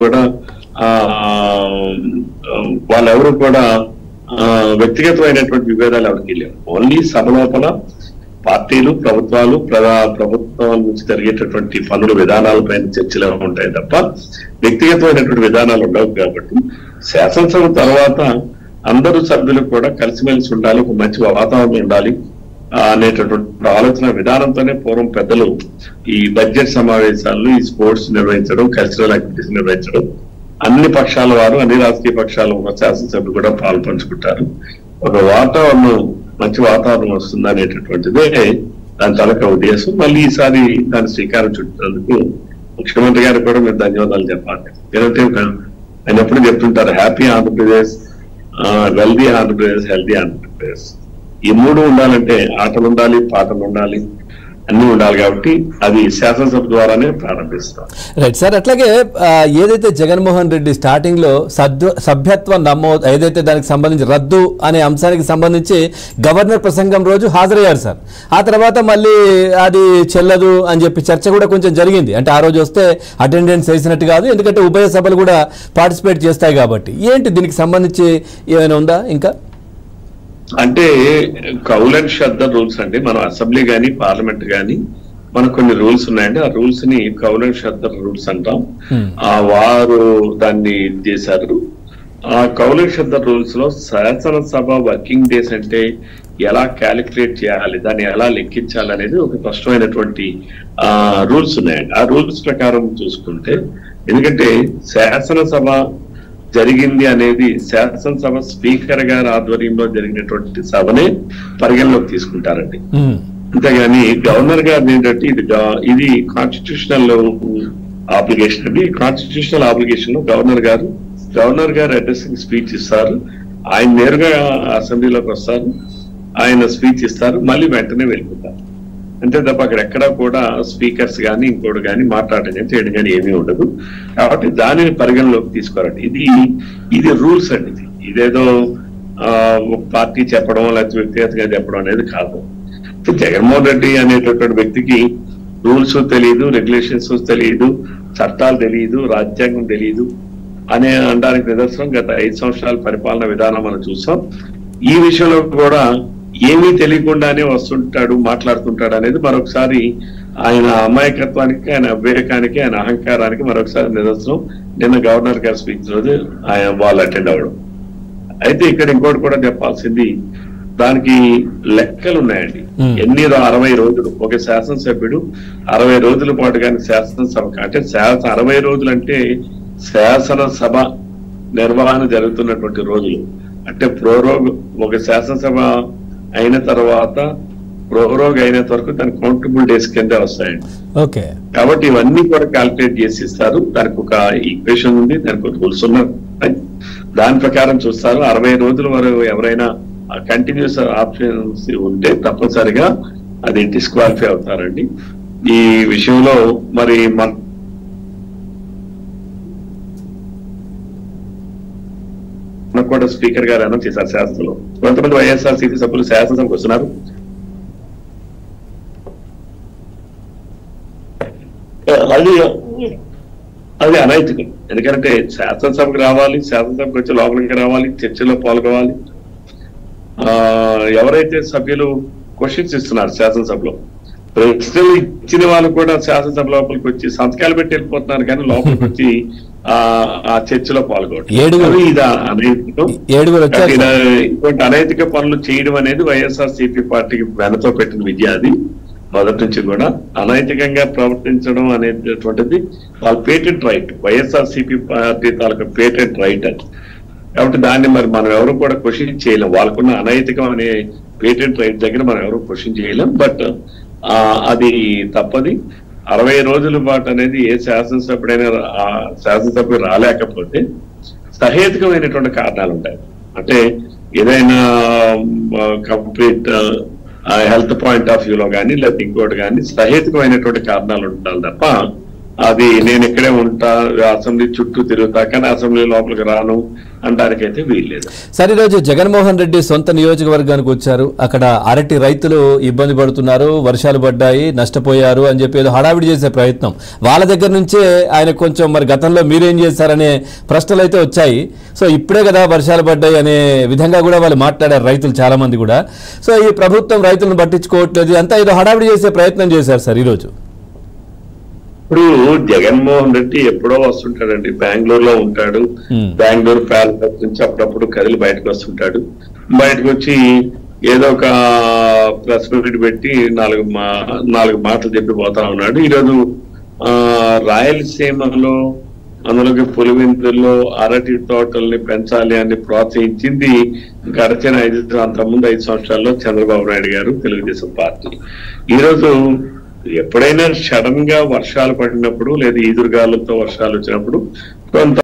కూడా వాళ్ళెవరు కూడా వ్యక్తిగతమైనటువంటి విభేదాలు ఎవరికి లేవు. ఓన్లీ సభ లోపల పార్టీలు, ప్రభుత్వాలు, ప్రభుత్వం నుంచి జరిగేటటువంటి పనుల విధానాలపైన చర్చలు ఉంటాయి తప్ప వ్యక్తిగతమైనటువంటి విధానాలు ఉండవు. కాబట్టి శాసనసభ తర్వాత అందరూ సభ్యులు కూడా కలిసిమెలిసి ఉండాలి, ఒక మంచి వాతావరణం ఉండాలి అనేటటువంటి ఆలోచన విధానంతోనే పూర్వం పెద్దలు ఈ బడ్జెట్ సమావేశాలను, ఈ స్పోర్ట్స్ నిర్వహించడం, కల్చరల్ యాక్టివిటీస్ నిర్వహించడం, అన్ని పక్షాల వారు, అన్ని రాజకీయ పక్షాలు ఉన్న శాసనసభ్యులు కూడా పాల్పంచుకుంటారు. ఒక వాతావరణం, మంచి వాతావరణం వస్తుంది అనేటటువంటిదే దాని తాలూకా ఉద్దేశం. మళ్ళీ ఈసారి దాని శ్రీకారం చుట్టినందుకు ముఖ్యమంత్రి గారికి కూడా మీరు ధన్యవాదాలు చెప్పాలి. ఎందుకంటే ఆయన ఎప్పుడు చెప్తుంటారు, happy Andhra Pradesh, wealthy Andhra Pradesh, healthy Andhra Pradesh. ఈ మూడు ఉండాలంటే ఆటలు ఉండాలి, పాటలు ఉండాలి, అన్ని ఉండాలి. కాబట్టి అది శాసనసభ ద్వారానే ప్రారంభిస్తాం. Right sir. అట్లాగే ఏదైతే జగన్మోహన్ రెడ్డి స్టార్టింగ్ లో సభ్యత్వ నమోదు ఏదైతే దానికి సంబంధించి రద్దు అనే అంశానికి సంబంధించి గవర్నర్ ప్రసంగం రోజు హాజరయ్యారు సార్. ఆ తర్వాత మళ్ళీ అది చెల్లదు అని చెప్పి చర్చ కూడా కొంచెం జరిగింది. అంటే ఆ రోజు వస్తే అటెండెన్స్ వేసినట్టు కాదు, ఎందుకంటే ఉభయ సభలు కూడా పార్టిసిపేట్ చేస్తాయి కాబట్టి. ఏంటి దీనికి సంబంధించి ఏమైనా ఉందా ఇంకా? అంటే కౌల్ అండ్ షద్దర్ రూల్స్ అండి. మనం అసెంబ్లీ కానీ పార్లమెంట్ కానీ మనకు కొన్ని రూల్స్ ఉన్నాయండి. ఆ రూల్స్ ని కౌల్ అండ్ షద్దర్ రూల్స్ అంటాం. వారు దాన్ని చేశారు. ఆ కౌల్ అండ్ షద్దర్ రూల్స్ లో శాసనసభ వర్కింగ్ డేస్ అంటే ఎలా క్యాలిక్యులేట్ చేయాలి, దాన్ని ఎలా లెక్కించాలి అనేది ఒక స్పష్టమైనటువంటి రూల్స్ ఉన్నాయండి. ఆ రూల్స్ ప్రకారం చూసుకుంటే, ఎందుకంటే శాసనసభ జరిగింది అనేది శాసనసభ స్పీకర్ గారి ఆధ్వర్యంలో జరిగినటువంటి సభనే పరిగణలోకి తీసుకుంటారండి. అంతేగాని గవర్నర్ గారు ఏంటంటే ఇది కాన్స్టిట్యూషనల్ ఆబ్లిగేషన్ అండి. కాన్స్టిట్యూషనల్ ఆబ్లిగేషన్ లో గవర్నర్ గారు అడ్రసింగ్ స్పీచ్ ఇస్తారు. ఆయన నేరుగా అసెంబ్లీలోకి వస్తారు, ఆయన స్పీచ్ ఇస్తారు, మళ్ళీ వెంటనే వెళ్ళిపోతారు. అంతే తప్ప అక్కడ ఎక్కడా కూడా స్పీకర్స్ కానీ ఇంకోటి కానీ మాట్లాడడం కానీ చేయడం కానీ ఏమీ ఉండదు. కాబట్టి దానిని పరిగణలోకి తీసుకోరండి. ఇది రూల్స్ అండి. ఇదేదో ఒక పార్టీ చెప్పడం లేకపోతే వ్యక్తిగతంగా చెప్పడం అనేది కాదు. జగన్మోహన్ రెడ్డి అనేటటువంటి వ్యక్తికి రూల్స్ తెలియదు, రెగ్యులేషన్స్ తెలియదు, చట్టాలు తెలియదు, రాజ్యాంగం తెలియదు అనే అనడానికి నిదర్శనం గత 5 సంవత్సరాల పరిపాలన విధానం మనం చూసాం. ఈ విషయంలో కూడా ఏమీ తెలియకుండానే వస్తుంటాడు, మాట్లాడుతుంటాడు అనేది మరొకసారి ఆయన అమాయకత్వానికి, ఆయన అవివేకానికి, ఆయన అహంకారానికి మరొకసారి నిదర్శనం. నిన్న గవర్నర్ గారి స్పీచ్ రోజు ఆయన వాళ్ళు అటెండ్ అవ్వడం. అయితే ఇక్కడ ఇంకోటి కూడా చెప్పాల్సింది, దానికి లెక్కలు ఉన్నాయండి. 60 రోజులు ఒక శాసనసభ్యుడు 60 రోజుల పాటు కానీ శాసనసభ అంటే 60 రోజులు అంటే శాసనసభ నిర్వహణ జరుగుతున్నటువంటి రోజులు. అంటే ప్రోరోగ్ ఒక శాసనసభ అయిన తర్వాత ప్రోరోగ్ అయినంత వరకు దాని కౌంటబుల్ డేస్ కింద వస్తాయండి. ఓకే. కాబట్టి ఇవన్నీ కూడా క్యాల్కులేట్ చేసి ఇస్తారు. దానికి ఒక ఈక్వేషన్ ఉంది, దానికి ఒక రూల్స్ ఉన్నాయి. దాని ప్రకారం చూస్తారు. 60 రోజుల వరకు ఎవరైనా కంటిన్యూస్ ఆప్షన్స్ ఉంటే తప్పనిసరిగా అది డిస్క్వాలిఫై అవుతారండి. ఈ విషయంలో మరి కూడా స్పీకర్ గారు అనౌన్స్ చేశారు. శాసనసభలో కొంతమంది వైఎస్ఆర్సీపీ సభ్యులు శాసనసభకు వస్తున్నారు. అది అనైతికం. ఎందుకంటే శాసనసభకు రావాలి, శాసనసభకు వచ్చి లోపలికి రావాలి, చర్చలో పాల్గొవాలి. ఎవరైతే సభ్యులు క్వశ్చన్స్ ఇస్తున్నారు శాసనసభలో, ప్రశ్నలు ఇచ్చిన వాళ్ళు కూడా శాసనసభ లోపలికి వచ్చి సంతకాలు పెట్టి వెళ్ళిపోతున్నారు, కానీ లోపలికి వచ్చి ఆ చర్చలో పాల్గొనడం ఇంకోటి అనైతిక పనులు చేయడం అనేది వైఎస్ఆర్సీపీ పార్టీకి వెనతో పెట్టిన విద్య. అది మొదటి నుంచి కూడా అనైతికంగా ప్రవర్తించడం అనేటటువంటిది వాళ్ళ పేటెంట్ రైట్, వైఎస్ఆర్సీపీ పార్టీ తాలూకా పేటెంట్ రైట్ అది. కాబట్టి దాన్ని మరి మనం ఎవరు కూడా క్వశ్చన్ చేయలేం. వాళ్ళకున్న అనైతికం అనే పేటెంట్ రైట్ దగ్గర మనం ఎవరు క్వశ్చన్ చేయలేం. బట్ అది తప్పది. 60 రోజుల పాటు అనేది ఏ శాసనసభ్యుడు రాలేకపోతే సహేతుకమైనటువంటి కారణాలు ఉంటాయి. అంటే ఏదైనా కంప్లీట్ హెల్త్ పాయింట్ ఆఫ్ వ్యూలో కానీ లేకపోతే ఇంకోటి కానీ సహేతుకమైనటువంటి కారణాలు ఉండాలి తప్ప అది నేను ఇక్కడే ఉంటా, అసెంబ్లీ చుట్టూ తిరుగుతా, కానీ అసెంబ్లీ లోపలికి రాను అనడానికైతే వీల్లేదు. సరే, ఈరోజు జగన్మోహన్ రెడ్డి సొంత నియోజకవర్గానికి వచ్చారు. అక్కడ అరటి రైతులు ఇబ్బంది పడుతున్నారు, వర్షాలు పడ్డాయి, నష్టపోయారు అని చెప్పి ఏదో హడావిడి చేసే ప్రయత్నం వాళ్ళ దగ్గర నుంచే ఆయన కొంచెం మరి గతంలో మీరేం చేశారనే ప్రశ్నలు అయితే వచ్చాయి. సో ఇప్పుడే కదా వర్షాలు పడ్డాయి అనే విధంగా కూడా వాళ్ళు మాట్లాడారు రైతులు చాలా మంది కూడా. సో ఈ ప్రభుత్వం రైతులను పట్టించుకోవట్లేదు, అంతా ఏదో హడావిడి చేసే ప్రయత్నం చేశారు సార్ ఈరోజు. ఇప్పుడు జగన్మోహన్ రెడ్డి ఎప్పుడో వస్తుంటాడండి, బెంగళూరులో ఉంటాడు. బెంగళూరు ప్యాలెస్ నుంచి అప్పుడప్పుడు కదిలి బయటకు వస్తుంటాడు. బయటకు వచ్చి ఏదో ఒక ప్రెస్ మీట్ పెట్టి నాలుగు మాటలు చెప్పి పోతా ఉన్నాడు. ఈరోజు రాయలసీమలో అందులోకి పులివెందుల్లో అరటి తోటల్ని పెంచాలి అని ప్రోత్సహించింది గడిచిన అంతకుముందు 5 సంవత్సరాల్లో చంద్రబాబు నాయుడు గారు, తెలుగుదేశం పార్టీ. ఈరోజు ఎప్పుడైనా సడన్ గా వర్షాలు పడినప్పుడు లేదా ఈదురుగాలులతో వర్షాలు వచ్చినప్పుడు కొంత